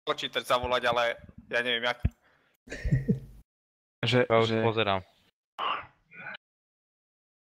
počítač zavolať, ale ja neviem jak. Ja už pozerám.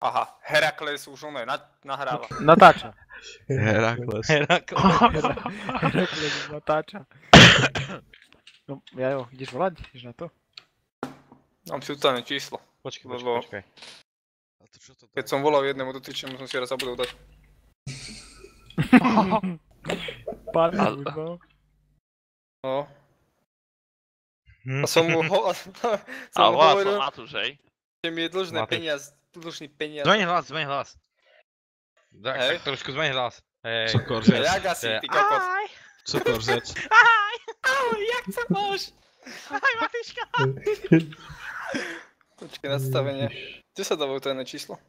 Aha, Herakles už ono nahráva. Natáča. Herakles. Herakles natáča. No, Jajo, ideš volať? Ideš na to? Mám si utajné číslo. Počkaj. Keď som volal jednému dotyčnému, som si raz zabudol dať. Pár minút, no. No. A som mu hovoril, že mi je dlžný peniaz. Zmeň hlas. Tak trošku zmeň hlas. Čo korzec? Jak asi, ty kokot? Co korzec? Ahoj, jak sa máš? Ahoj, Matiška. Počkej, nastavenie. Kde sa dávajú tajné číslo?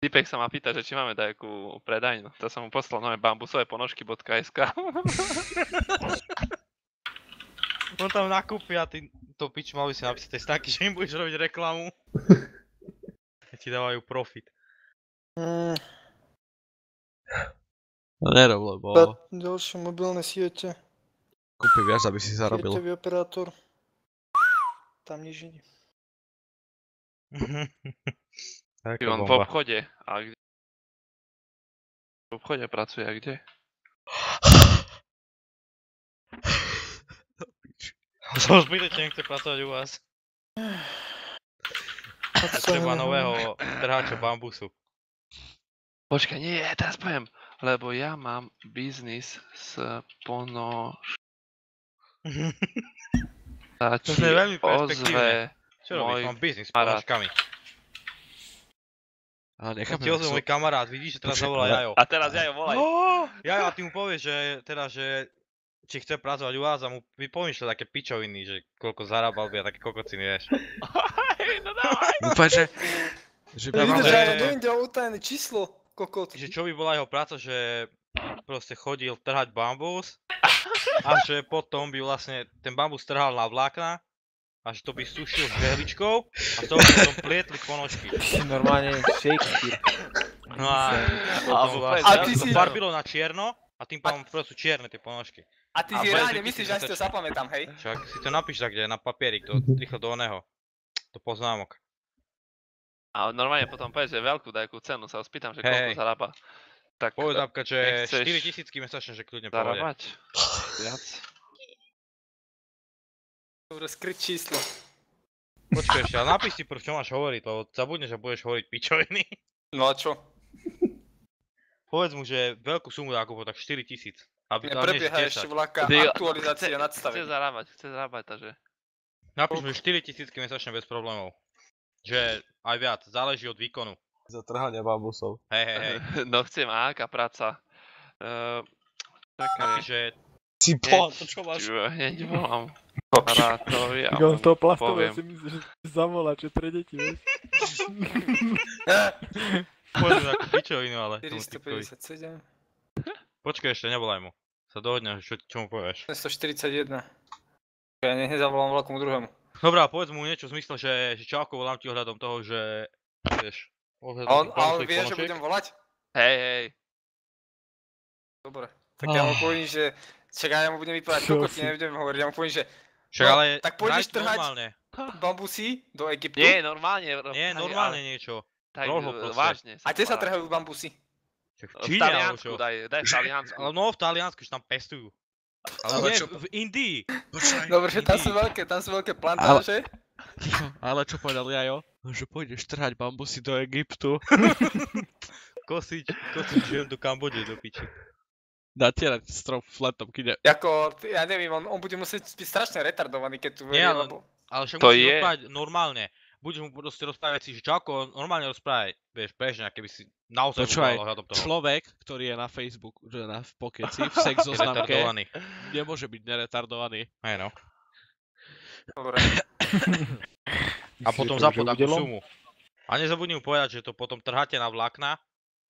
Typek sa ma pýta, že či máme takú predajňu. To som mu poslal nové bambusovepponožky.sk. On tam nakúpi a ty to pič mal by si napísať tej stránky, že im budeš robiť reklamu. A ti dávajú profit. Nerob, lebo... Ďalšie mobilné siete. Kúpi viac, aby si zarobil. Sieťový operátor. Tam nič nie. On v obchode. A kde? V obchode pracuje, a kde? Som zbytečne nechce pracovať u vás. Treba nového trhača bambusu. Počkaj, nie, teraz poviem. Lebo ja mám biznis s Sa ti ozve čo robíš? Mám biznis s ponožkami. Ale nechápem, že môj kamarát, vidíš, že teraz zavolá Jajo. A teraz Jajo volaj. Jajo, a ty mu povieš, že teda, že či chce pracovať u vás a mu pomýšľa také pičoviny, že koľko zarábal by a také kokociny, vieš. No dávaj. Dúfaj, že by mal, že... Neviem, kde mám utajené číslo, kokot. Že čo by bola jeho práca, že proste chodil trhať bambus a že potom by vlastne ten bambus trhal na vlákna a že to by sušil s žehličkou a z toho by potom plietli ponožky. Normálne Shakespeare. No a potom to farbilo na čierno a tým pádom sú čierne tie ponožky. A ty si reálne myslíš, že si to zapamätám, hej? Však si to napíš tak, kde na papierik, to rýchlo do oného. Do poznámok. A normálne potom povedz, že veľkú dajakú cenu, sa ho spýtam, že koľko zarába. Tak povedz napríklad, že 4000 mesačne, že kľudne povede. Zarábať? Viac? Dobre, skryť číslo. Počkaj ešte, ale napíš si prv, čo máš hovoriť, lebo zabudneš, že budeš hovoriť pičoviny. No a čo? Povedz mu, že veľkú sumu dá kúpať, tak 4000. Neprebieha ešte vlaka aktualizácia nadstavenia. Chce zarábať, takže... Napíš mu, že 4000 mesačne bez problémov. Že aj viac, záleží od výkonu. Za trhanie bambusov. Hej. No chcem, a aká práca? Napíš, že... Si to čo máš? Hneď volám operátovi a On z toho plastového si myslí, že zavolá, čo pre deti, vieš? Poďme takú pičovinu, ale... 457. Počkaj ešte, nevolaj mu. Sa dohodne, čo mu povieš. 141. Ja nezavolám vlakomu druhému. Dobrá, povedz mu niečo v zmysle, že čauko volám ti ohľadom toho, že... Vieš... A on vie, že budem volať? Hej. Dobre. Tak ja mu poviem, že... Čakaj, ja mu budem vypadať kokot, nebudem hovoriť, ja mu poviem, že... Však ale... Tak pôjdeš trhať bambusy do Egyptu? Nie, normálne. Nie, normálne niečo. Tak vážne. A kde sa trhajú bambusy? V Taliansku, daj v Taliansku. No v Taliansku, že tam pestujú. Ale nie, v Indii. Dobre, že tam sú veľké plantáže. Ale čo povedal Jajo? Že pôjdeš trhať bambusy do Egyptu. Kosiť žem do Kambodže, do piči. Natierať strom fletom, kide. Jako, ja neviem, on bude musieť byť strašne retardovaný, keď tu verí, lebo... Ale však musíš rozprávať normálne. Budeš mu proste rozprávať si, že čauko, normálne rozprávať, vieš, bežne, keby si naozaj uvažoval ohľadom toho. Človek, ktorý je na Facebooku, že v pokeci, v sex zoznamke, nemôže byť neretardovaný. Hej no. Dobre. A potom zapod takú sumu. A nezabudni mu povedať, že to potom trháte na vlákna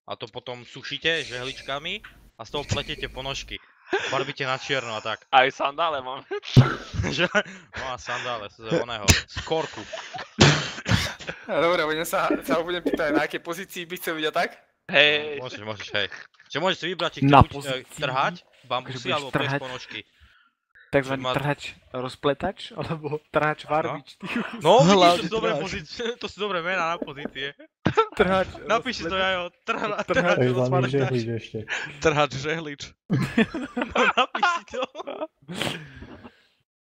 a to potom sušíte žehličkami a z toho pletiete ponožky. Farbíte na čierno a tak. Aj sandále mám. No a sandále z oného, z korku. Dobre, sa ho budem pýtať, na akej pozícii by chcel byť a tak? Hej. Môžeš, hej. Čiže môžeš si vybrať, či chceš trhať bambusy alebo pliesť ponožky. Takzvaný trhač rozpletač, alebo trhač varbič. No, vidíš, Hlavne to sú dobré trhač. pozície, to sú dobré mená na pozície. Trhač Napíš si to, Jajo, trhač Takzvaný rozpletač. žehlič ešte. Trhač žehlič. No, napíš si to.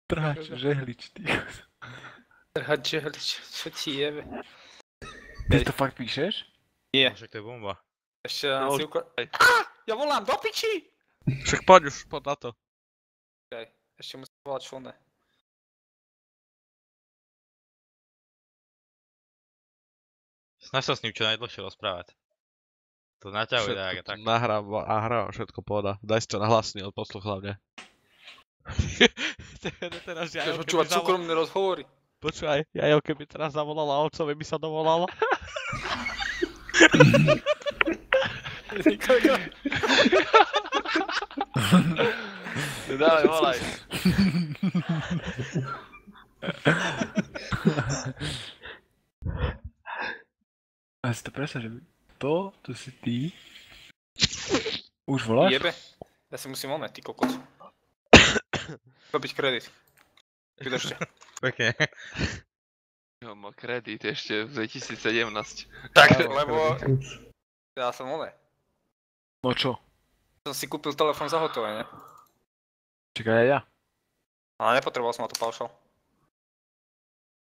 Trhač žehlič, ty. Trhať žehlič, čo ti jebe? Ty to fakt píšeš? Nie. Však to je bomba. Ešte nám si Ja volám do piči! Však poď už, poď na to. Ešte musím volať Šone. Snaž sa s ním čo najdlhšie rozprávať. To naťahuje tak a tak. Nahrám a hrám, všetko pohoda. Daj si to na hlasný, ale posluch hlavne. Teraz Chceš Jajo, počúvať súkromné rozhovory? Počúvaj, Jajo, keby teraz zavolala otcovi, by sa dovolala. Daj, volaj. A si to predstav, že to si ty. Už voláš? Jebe? Ja si musím ty kokos. Robiť kredit. Vydržte. Pekne. Jo, má kredit ešte v 2017. Tak, lebo ja som No čo? Som si kúpil telefón za hotové, ne? Čakaj aj ja. Ale nepotreboval som na to paušal.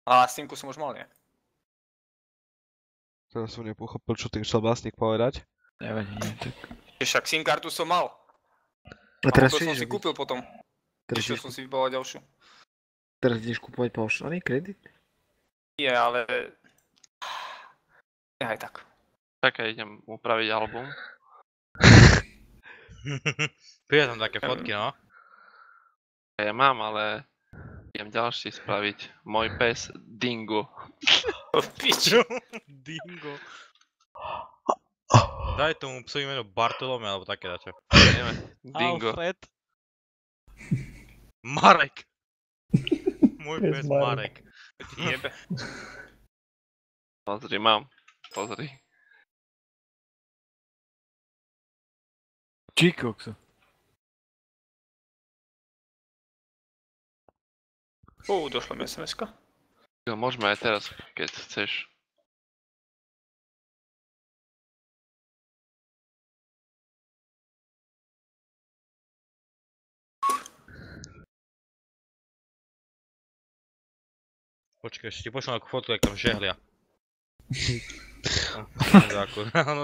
A SIM-ku som už mal, nie? Teraz som nepochopil, čo tým chcel vlastník povedať. Nevadí, nie, tak. Však SIM kartu som mal. A teraz čo čo som si kúpil potom. Išiel som si vybavovať ďalšiu. Teraz ideš kúpovať paušálny kredit? Nie, ale... Aj tak. Čakaj, idem upraviť album. Prijať tam také fotky, no. Ja mám, ale idem ďalší spraviť. Môj pes Dingo. Piču. Dingo. Daj tomu psovi meno Bartolome, alebo také dačo. Ideme. Dingo. Alfred. Marek. Môj Pes pes Marek. Marek. Jebe. Pozri, mám. Pozri. Číkokso. Došla mi SMS-ka. Jo, môžeme aj teraz, keď chceš. Počkaj, ešte ti pošlem akú fotku, jak tam žehlia.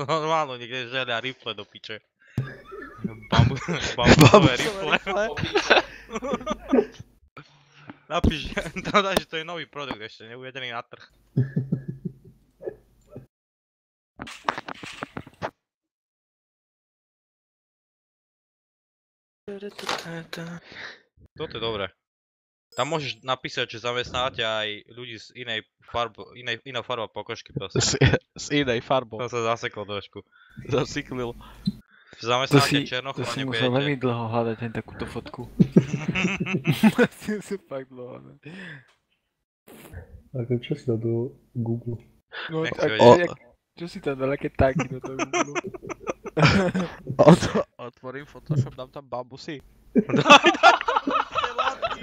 Normálno niekde žehlia rifle do piče. Bambusové rifle. Napíš, tam daj, že to je nový produkt ešte, neuvedený na trh. Toto je dobré. Tam môžeš napísať, že zamestnávate aj ľudí z iná farba pokožky proste. S inej farbou. To sa zaseklo trošku. Zasyklil. Zamestnávate To si černochu a musel veľmi nebudete. dlho hľadať ten takúto fotku. Si musel fakt dlho hľadať. Ako čo si dal do Google? No Nech si tak, vedieť. čo si tam dal, aké tagy do toho Google? Otvorím Photoshop, dám tam bambusy.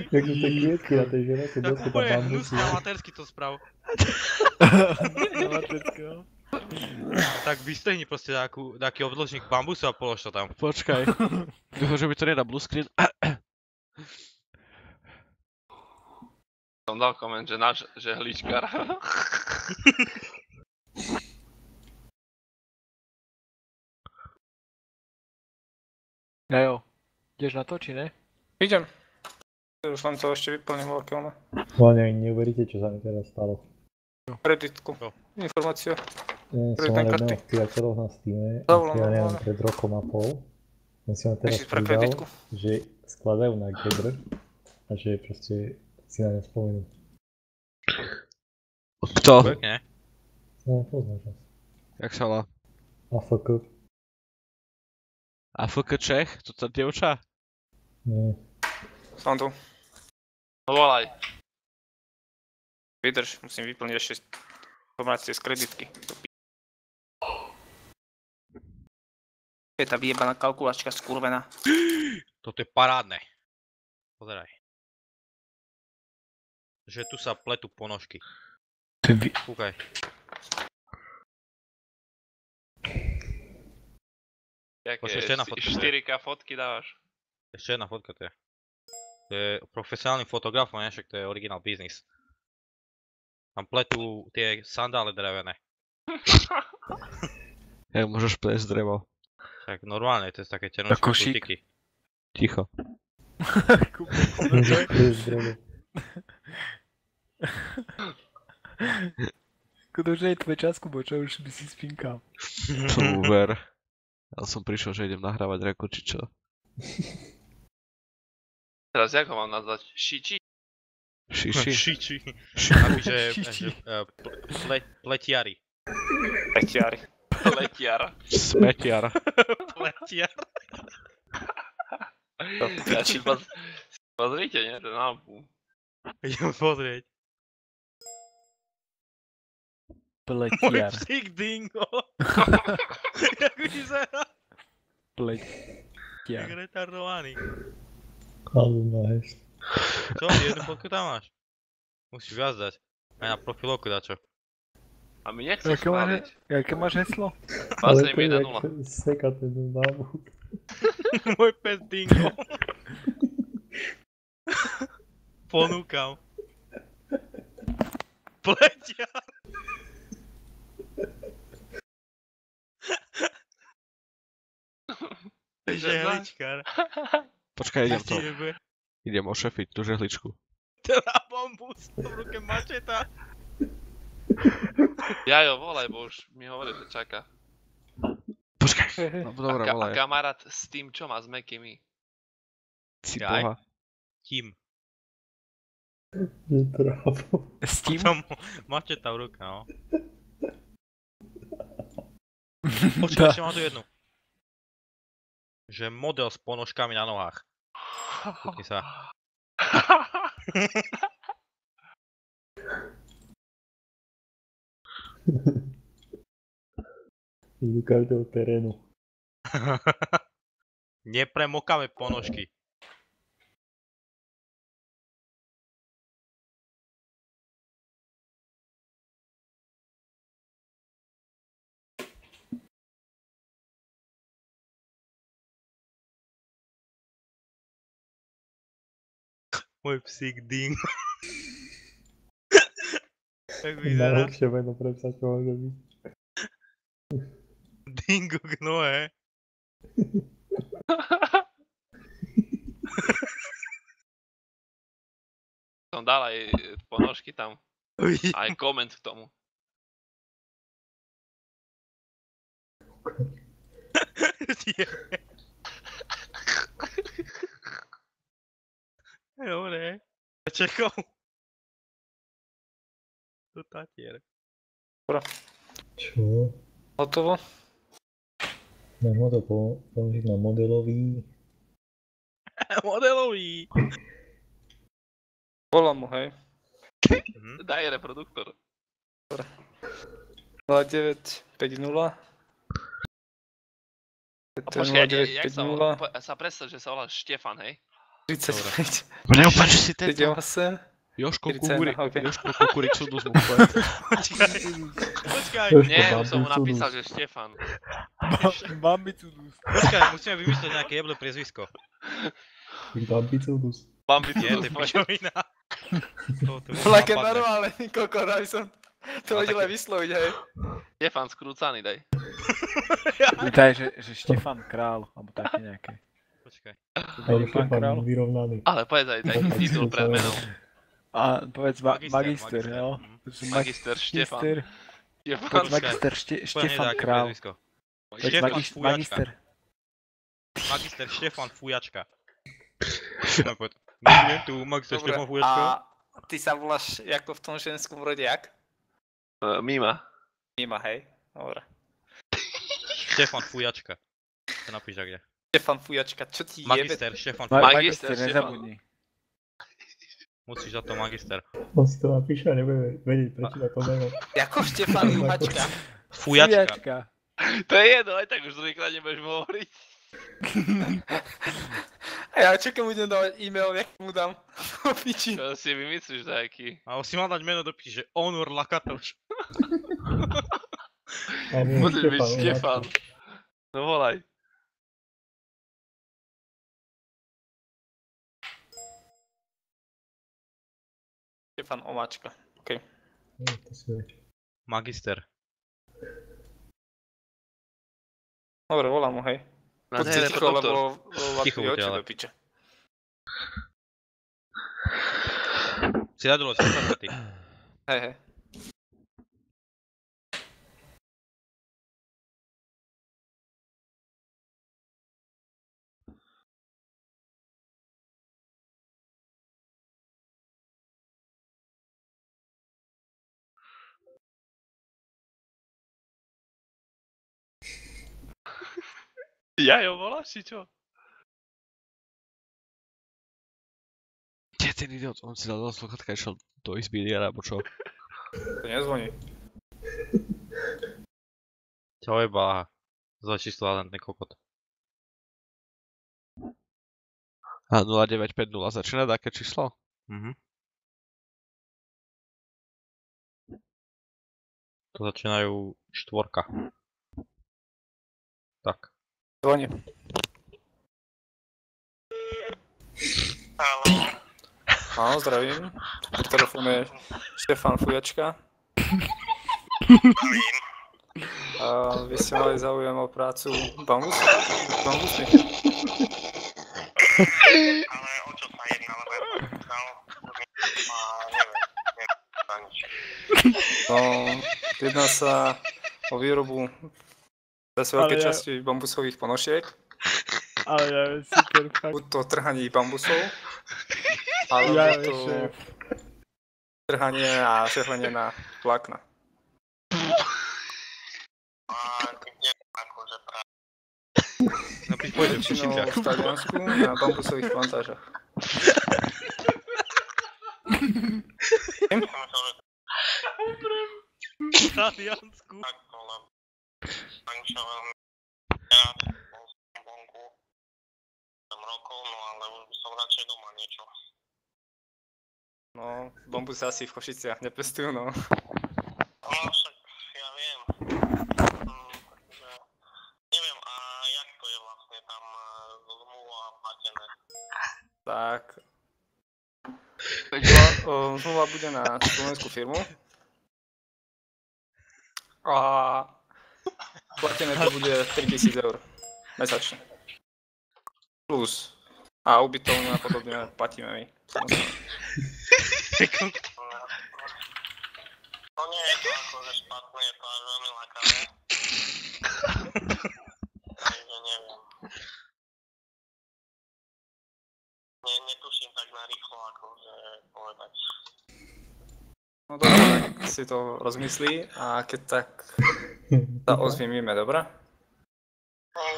Jak sú tie kvietky na tej žene, to Tak dosť tam úplne bambusy. hnusne amatérsky to sprav. Amatérskeho. Tak vystrihni proste taký obdĺžnik bambusu a polož to tam. Počkaj. Dúfam, že mi to nedá blue screen. Som dal koment, že náš žehličkár. Jajo, ideš na to, či ne? Idem. Už len to ešte vyplním veľké Hlavne neuveríte, čo sa mi teraz stalo. kreditku. Čo? Informácia. Som Kreditné mal karty. jedného priateľov na Steame, Zavolám, ja neviem, zavolám. pred rokom a pol. On si ma teraz Ešte pre pridal, kreditku. že skladajú na Gebr a že proste si na ne spomenú. Kto? Pekne. No, poznáš nás. Jak sa volá? AFK. AFK Čech? To tá dievča? Nie. Som tu. No volaj. Vydrž, musím vyplniť ešte informácie z kreditky. Je tá vyjebaná kalkulačka skurvená. Toto je parádne. Pozeraj. že tu sa pletú ponožky. Kúkaj. Počkaj, ešte jedna fotka. 4K fotky dávaš. Ešte jedna fotka to je. To je profesionálny fotograf, ne? Však to je originál biznis. Tam pletú tie sandále drevené. Jak môžeš plesť drevo? Tak normálne, to je také černočké košík. kutiky. Ticho. Môžeš plesť drevo. Ktože je tvoj čas, Kubo, čo už by si spinkal. Super. Ja som prišiel, že idem nahrávať reku, či čo? Teraz jak ho mám nazvať? Šiči? Šiši? Šiči. Že pletiari. Peťiari. Letiar. Smetiar. Pletiar. Ja si pozrite, nie? Ten album. Idem pozrieť. Môj Pletiar. psík Dingo. Jak vyzerá. Pletiar. Jak retardovaný. Album má heslo. Čo? Jednu fotku tam máš? Musíš viac dať. Aj na profilovku dačo. A my nechcem schváliť. Jaké máš heslo? Bazriem to je 1-0. jak seka ten nábud. Môj pes Dingo. Ponúkam. Pletiar. Žehličkár. Počkaj, idem to. Jebe. Idem ošefiť tú žehličku. Teda bombus. V ruke mačeta. Jajo, volaj, bo už mi hovorí, že čaká. Počkaj. No dobré, A volaj. kamarát s tým, čo má s Mekými. Si Jaj. boha. Kým? Je trávo. S tím? Tam mačeta v ruke, no. Počkaj, ešte mám tu jednu. Že model s ponožkami na nohách. Kúkni sa. Do každého terénu. Nepremokavé ponožky. Môj psík Dingo. Tak vyzerá. Najlepšie meno pre psa, čo môže byť. Dingo Gnoe. Som dal aj ponožky tam. Aj koment k tomu. Dobre. Čekov. To tatier. Čo? Hotovo? Môžem to použiť na modelový. Modelový. Volám mu, hej. Daj reproduktor. 0950. A počkaj, jak sa predstav, že sa voláš Štefan, hej? 35. Mne opáči si tento. 38. Jožko 41, ok. Kukuricu mu povedať. Počkaj. Nie, už som mu napísal, že Štefan. Bambicudus. Počkaj, musíme vymyslieť nejaké jeble priezvisko. Bambicudus. Nie, to je pičovina. Také normálne, kokor, aby som to vedel aj vysloviť, hej. Štefan skrúcaný, daj. Daj, že Štefan Král, alebo také nejaké. Počkaj. Ale Štefan vyrovnaný. Ale povedz aj titul pred menom. A povedz magister, jo? Magister Štefan. Povedz magister Štefan Král. Povedz magister. Magister Štefan Fujačka. Neviem tu, magister Štefan Fujačka. A ty sa voláš, jak to v tom ženskom rode, jak? Mima. Mima, hej. Dobre. Štefan Fujačka. To napíš tak, kde. Štefan Fujačka, čo ti jebe? Magister Štefan Fujačka. Magister, nezabudni. Musíš za to magister. On si to napíše a nebude vedieť prečítať to meno. Jako Štefan Juhačka. Fujačka. To je jedno, aj tak už druhýkrát nebudeš hovoriť. A ja čakám, budem dávať e-mail, jak mu dám. Piči. Čo si vymyslíš nejaký? A si mal dať meno do píše, že Onur Lakatoš. Musíš byť Štefan. No volaj. Štefan Omáčka. OK. To si vie. Magister. Dobre, volám mu, hej. Poď si ticho, lebo Ticho Latví buďte, oči ale. do piče. Si daj dole, si ty. Hej, hej. Ja jo voláš, či čo? Kde ten idiot? On si dal do sluchatka a išiel do izby alebo čo? To nezvoní. Čau je báha. Za číslo valentný kokot. A 0950 začína také číslo? Mhm. To začínajú štvorka. Tak. Zvoní. Áno, zdravím. V telefóne je Štefan Fujačka. A vy ste mali záujem o prácu Bambus? Bambusmi? Ale o čo sa jedná, lebo ja som chcel a neviem za nič. No, jedná sa o výrobu zase veľkej časti bambusových ponožiek. Ale ja je super, fakt. Buď to trhanie bambusov, alebo Ja to je šéf. trhanie a šehlenie na vlákna. A kde akože práve. Napíš pôjde v Väčšinou Košiciach. v Taliansku na bambusových plantážach. Som myslel, že V Taliansku. takto, lebo Ančo veľmi rád bol som vonku 7 rokov, no ale už by som radšej doma niečo. No, bambusy asi v Košiciach nepestujú, no. No však ja viem. Takže neviem, a jak to je vlastne tam zmluva platené? Tak. Zmluva bude na slovenskú firmu. A platené to bude 3000 eur mesačne. Plus. A ubytovňu a podobne platíme my. Samozrejme. No nie je to akože špatné, je to až veľmi lákavé. Takže neviem. Netuším tak narýchlo akože povedať. No dobre, tak si to rozmyslí a keď tak sa ozvíme, dobrá?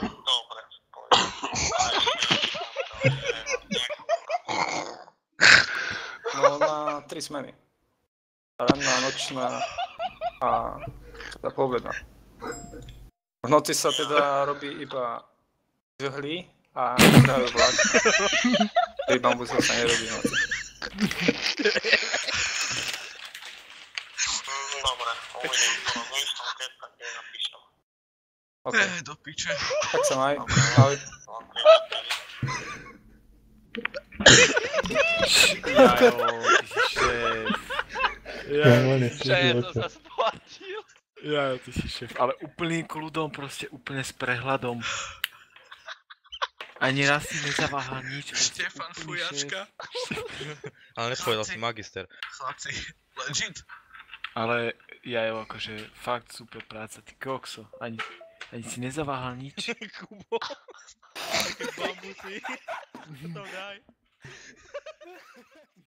Dobre, povedať. No na 3 smeny. Ranná, nočná a tá poobedná. V noci sa teda robí iba žehly a trhajú vlák. Pri bambusov sa nerobí v noci. Dobre, uvidím, to rozmýšľam, keď tak jej napíšem. OK, Do piče. tak sa maj. Ahoj. Jajo, ty si šéf. Normálne Čo je to života. sa splatil? Jajo, ty si šéf. Ale úplným kľudom, proste úplne s prehľadom. Ani raz si nezaváhal nič. proste Štefan úplný šéf. Fujačka. Ale nepovedal si magister. Chlapci, legit. Ale Jajo, akože fakt super práca, ty kokso. Ani si nezaváhal nič. Kubo. Také bambusy. To daj.